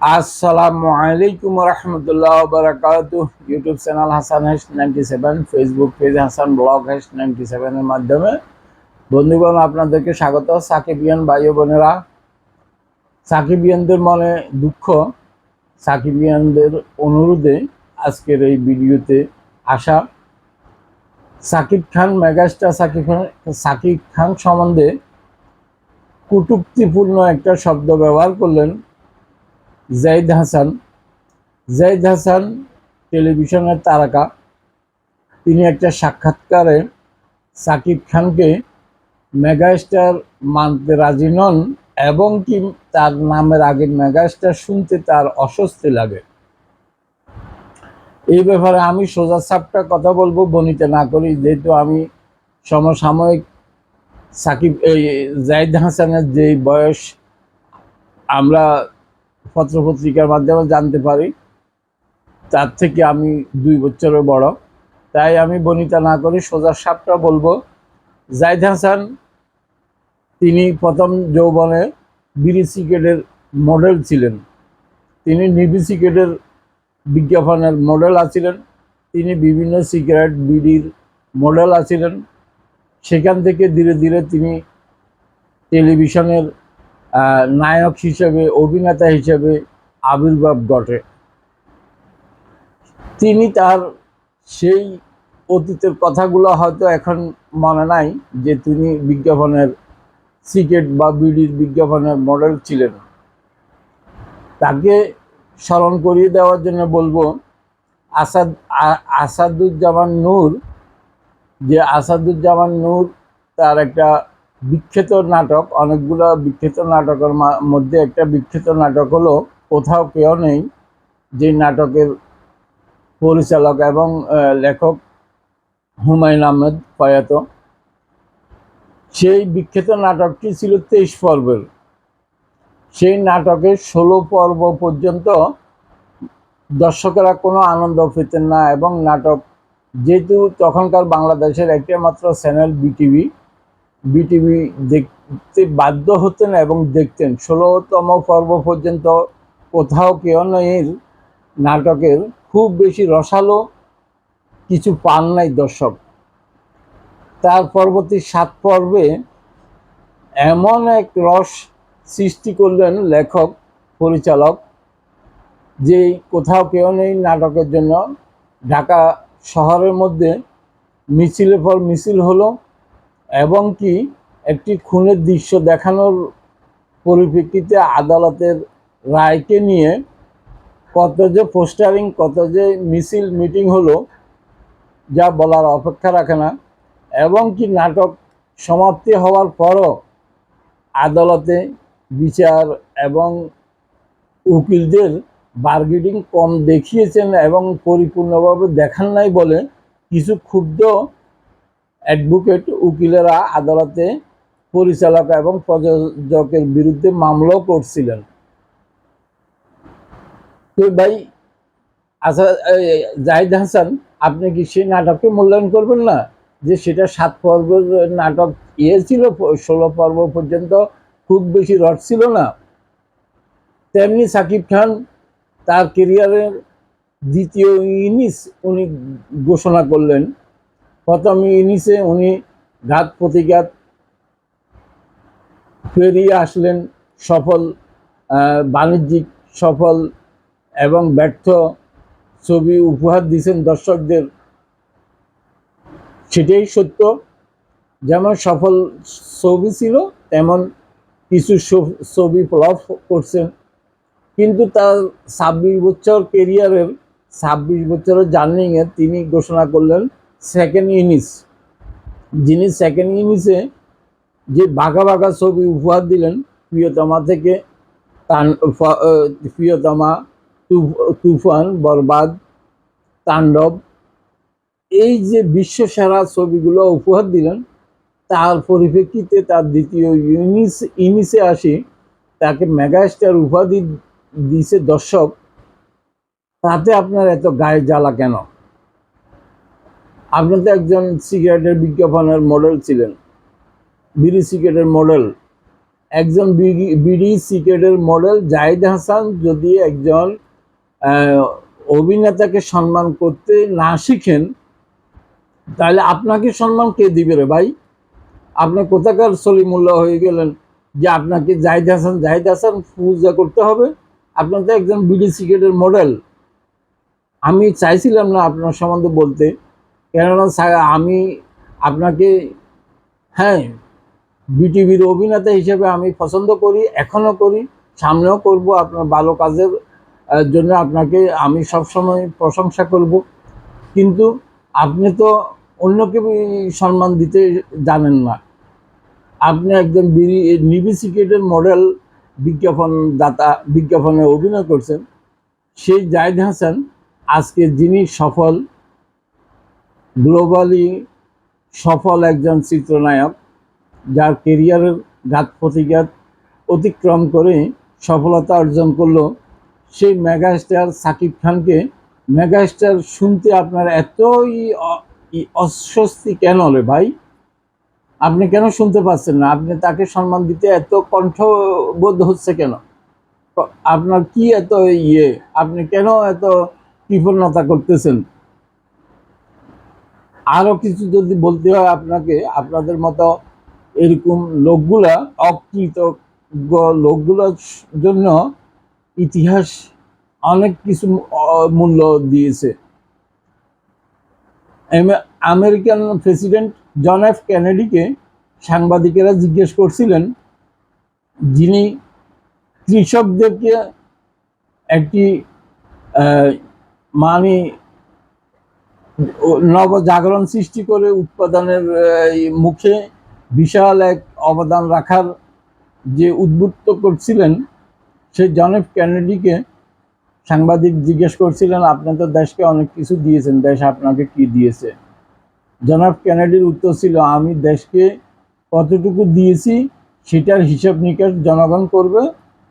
আসসালামু আলাইকুম রহমতুল্লাহ বারাকাতুহ। YouTube channel Hasan hash 97, Facebook page Hasan blog hash 97 এর মাধ্যমে বন্ধুগণ আপনাদেরকে স্বাগত। সাকিবিয়ান ভাই ও বোনেরা, সাকিবিয়ানদের মনে দুঃখ, সাকিবিয়ানদের অনুরোধে আজকের এই ভিডিওতে আসা। সাকিব খান মেগাস্টার সাকিব খান সম্বন্ধে কটূক্তিপূর্ণ একটা শব্দ ব্যবহার করলেন জাহিদ হাসান। জাহিদ হাসান টেলিভিশনের তারকা। তিনি একটা সাক্ষাৎকারে সাকিব খানকে মেগাস্টার মানতে রাজি নন এবং কি তার নামের আগে মেগাস্টার শুনতে তার অস্বস্তি লাগে। এই ব্যাপারে আমি সোজা সাপটা কথা বলবো, বনিতে না করি, যেহেতু আমি সমসাময়িক জাহিদ হাসানের যে বয়স আমরা পত্রপত্রিকার মাধ্যমে জানতে পারি, তার থেকে আমি 2 বছরের বড়। তাই আমি বনিতা না করি সোজা সাপটা বলবো। জাহিদ হাসান তিনি প্রথম যৌবনে বিড়ি সিগারেটের মডেল ছিলেন। তিনি নিবি সিগারেটের বিজ্ঞাপনের মডেল আছিলেন। তিনি বিভিন্ন সিগারেট বিড়ির মডেল আছিলেন। সেখান থেকে ধীরে ধীরে তিনি টেলিভিশনের নায়ক হিসেবে, অভিনেতা হিসেবে আবির্ভাব ঘটে। তিনি তার সেই অতীতের কথাগুলো হয়তো এখন মনে নাই যে তিনি বিজ্ঞাপনের সিগারেট বা বিড়ির বিজ্ঞাপনের মডেল ছিলেন। তাকে স্মরণ করিয়ে দেওয়ার জন্য বলবো আসাদুজ্জামান নূর, যে আসাদুজ্জামান নূর তার একটা বিখ্যাত নাটক, অনেকগুলো বিখ্যাত নাটকের মধ্যে একটা বিখ্যাত নাটক হলো কোথাও কেউ নেই, যে নাটকের পরিচালক এবং লেখক হুমায়ুন আহমেদ প্রয়াত। সেই বিখ্যাত নাটকটি ছিল 23 পর্বের। সেই নাটকের 16 পর্ব পর্যন্ত দর্শকেরা কোনো আনন্দ পেতেন না এবং নাটক, যেহেতু তখনকার বাংলাদেশের একটা মাত্র চ্যানেল বিটিভি দেখতে বাধ্য হতেন এবং দেখতেন 16তম পর্ব পর্যন্ত। কোথাও কেউ নেই নাটকের খুব বেশি রসালো কিছু পান নাই দর্শক। তার পরবর্তী 7 পর্বে এমন এক রস সৃষ্টি করলেন লেখক পরিচালক, যে কোথাও কেউ নেই নাটকের জন্য ঢাকা শহরের মধ্যে মিছিলের পর মিছিল হলো এবং কি একটি খুনের দৃশ্য দেখানোর পরিপ্রেক্ষিতে আদালতের রায়কে নিয়ে কত যে পোস্টারিং, কত যে মিছিল মিটিং হলো, যা বলার অপেক্ষা রাখে না। এবং কি নাটক সমাপ্তি হওয়ার পরও আদালতে বিচার এবং উকিলদের বার্গেনিং কম দেখিয়েছেন এবং পরিপূর্ণভাবে দেখান নাই বলে কিছু ক্ষুব্ধ অ্যাডভোকেট উকিলেরা আদালতে পরিচালক এবং প্রযোজকের বিরুদ্ধে মামলাও করছিলেন। তো ভাই আচ্ছা, জাহিদ হাসান, আপনি কি সেই নাটককে মূল্যায়ন করবেন না? যে সেটা 7 পর্বের নাটক ছিল, 16 পর্ব পর্যন্ত খুব বেশি রস ছিল না। তেমনি সাকিব খান তার কেরিয়ারের দ্বিতীয় ইনিংস উনি ঘোষণা করলেন। প্রথম ইনিংসে উনি ঘাত প্রতিঘাত পেরিয়ে আসলেন, সফল বাণিজ্যিক সফল এবং ব্যর্থ ছবি উপহার দিয়েছেন দর্শকদের। সেটাই সত্য, যেমন সফল ছবি ছিল তেমন কিছু ছবি ফ্লপ করছেন। কিন্তু তার 26 বছর কেরিয়ারের, 26 বছরের জার্নিংয়ে তিনি ঘোষণা করলেন সেকেন্ড ইনিংস। যিনি সেকেন্ড ইনিংসে যে বাঘা বাঘা ছবি উপহার দিলেন, প্রিয়তমা থেকে প্রিয়তমা, তুফান, বরবাদ, তাণ্ডব, এই যে বিশ্বসেরা ছবিগুলো উপহার দিলেন, তার পরিপ্রেক্ষিতে তার দ্বিতীয় ইনিংসে আসি তাকে মেগাস্টার উপাধি দিছে দর্শক। তাতে আপনার এত গায়ে জ্বালা কেন? আপনি তো একজন সিগারেটের বিজ্ঞাপনের মডেল ছিলেন, বিড়ি সিগারেটের মডেল। একজন বিডি সিক্রেটের মডেল জাহিদ হাসান যদি একজন অভিনেতাকে সম্মান করতে না শিখেন, তাহলে আপনাকে সম্মান কে দিবে রে ভাই? আপনি কোথাকার সলিমুল্লাহ হয়ে গেলেন যে আপনাকে জাহিদ হাসান পূজা করতে হবে? আপনার তো একজন বিডি সিক্রেটের মডেল। আমি চাইছিলাম না আপনার সম্বন্ধে বলতে, কেননা আমি আপনাকে, হ্যাঁ, বিটিভির অভিনেতা হিসেবে আমি পছন্দ করি, এখনও করি, সামনেও করব। আপনার ভালো কাজের জন্য আপনাকে আমি সবসময় প্রশংসা করব। কিন্তু আপনি তো অন্যকে সম্মান দিতে জানেন না। আপনি একজন নিবি সিক্রেটের মডেল, বিজ্ঞাপনে অভিনয় করছেন। সেই জাহিদ হাসান আজকে যিনি সফল, গ্লোবালি সফল একজন চিত্রনায়ক, যার কেরিয়ারের ঘাত প্রতিঘাত অতিক্রম করে সফলতা অর্জন করলো, সেই মেগাস্টার সাকিব খানকে মেগাস্টার শুনতে আপনার এতই অস্বস্তি কেন রে ভাই? আপনি কেন শুনতে পাচ্ছেন না? আপনি তাকে সম্মান দিতে এত কণ্ঠবোধ হচ্ছে কেন? আপনার কি এত আপনি কেন এত কৃপণতা করতেছেন? আরো কিছু যদি বলতে হয় আপনাকে, আপনাদের মতো এরকম লোকগুলা, অকৃতজ্ঞ লোকগুলোর জন্য ইতিহাস অনেক কিছু মূল্য দিয়েছে। আমেরিকান প্রেসিডেন্ট জন এফ কেনেডিকে সাংবাদিকেরা জিজ্ঞেস করছিলেন, যিনি কৃষকদেরকে একটি মানে নবজাগরণ সৃষ্টি করে উৎপাদনের মুখে বিশাল এক অবদান রাখার যে উদ্বুদ্ধ করছিলেন, সেই জন এফ কেনেডিকে সাংবাদিক জিজ্ঞেস করছিলেন, আপনি তো দেশকে অনেক কিছু দিয়েছেন, দেশ আপনাকে কি দিয়েছে? জন এফ কেনেডির উত্তর ছিল, আমি দেশকে কতটুকু দিয়েছি সেটার হিসাব নিকাশ জনগণ করবে।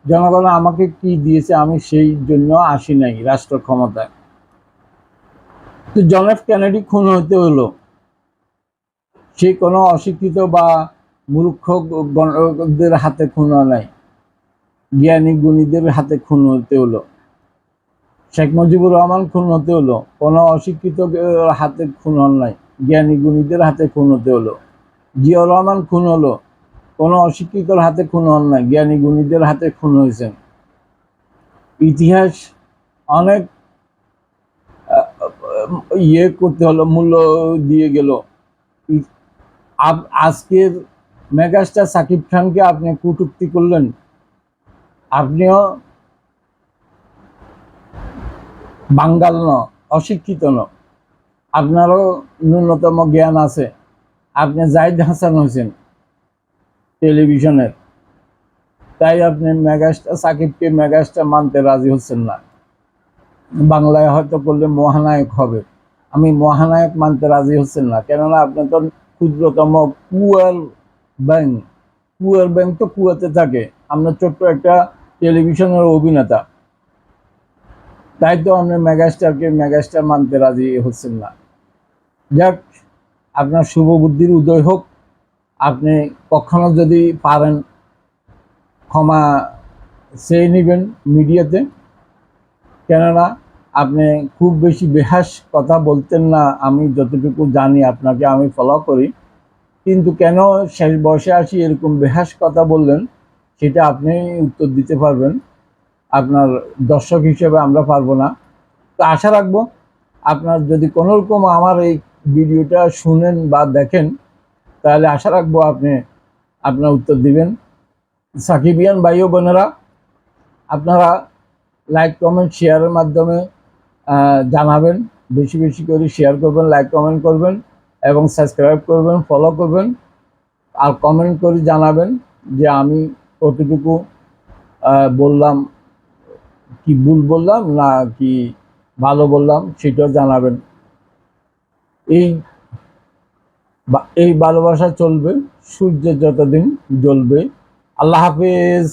জনগণ আমাকে কি দিয়েছে আমি সেই জন্য আসি নাই রাষ্ট্র ক্ষমতায়। তো জন এফ কেনেডি খুন হতে হলো, সে কোনো অশিক্ষিত বা মূর্খদের হাতে খুন হয় নাই, জ্ঞানী গুণীদের হাতে খুন হতে হলো। শেখ মুজিবুর রহমান খুন হতে হলো, কোনো অশিক্ষিত হাতে খুন হন নাই, জ্ঞানী গুণীদের হাতে খুন হতে হলো। জিয়াউর রহমান খুন হলো, কোনো অশিক্ষিতর হাতে খুন হন নাই, জ্ঞানী গুণীদের হাতে খুন হয়েছেন। ইতিহাস অনেক করতে হলো, মূল্য দিয়ে গেল। আজকের মেগাস্টার সাকিব খানকে আপনি কটূক্তি করলেন, আপনিও বাঙ্গাল ন, অশিক্ষিত ন, আপনারও ন্যূনতম জ্ঞান আছে। আপনি জাহিদ হাসান হয়েছেন টেলিভিশনের, তাই আপনি মেগাস্টার সাকিবকে মেগাস্টার মানতে রাজি হচ্ছেন না। বাংলায় হয়তো করলে মহানায়ক হবে, আমি মহানায়ক মানতে রাজি হচ্ছেন না, কেননা আপনি তো ক্ষুদ্রতম কুয়ার ব্যাংক তো কুয়াতে থাকে, আমরা ছোট্ট একটা টেলিভিশনের অভিনেতা, তাই তো আপনি মেগাস্টারকে মেগাস্টার মানতে রাজি হচ্ছেন না। যাক, আপনার শুভ বুদ্ধির উদয় হোক। আপনি কখনো যদি পারেন ক্ষমা চেয়ে নেবেন মিডিয়াতে, কেননা আপনি খুব বেশি বেহাস কথা বলতেন না, আমি যতটুকু জানি, আপনাকে আমি ফলো করি। কিন্তু কেন শেষ বয়সে আসি এরকম বেহাস কথা বললেন, সেটা আপনি উত্তর দিতে পারবেন, আপনার দর্শক হিসেবে আমরা পারবো না। তো আশা রাখবো আপনার যদি কোনো রকম আমার এই ভিডিওটা শুনেন বা দেখেন, তাহলে আশা রাখবো আপনি আপনার উত্তর দিবেন। সাকিবিয়ান ভাই ও বোনেরা, আপনারা লাইক কমেন্ট শেয়ারের মাধ্যমে জানাবেন, বেশি বেশি করে শেয়ার করবেন, লাইক কমেন্ট করবেন এবং সাবস্ক্রাইব করবেন, ফলো করবেন। আর কমেন্ট করে জানাবেন যে আমি কতটুকু বললাম, কি ভুল বললাম না কি ভালো বললাম, সেটাও জানাবেন। এই ভালোবাসা চলবে, সূর্য যতদিন জ্বলবে। আল্লাহ হাফেজ।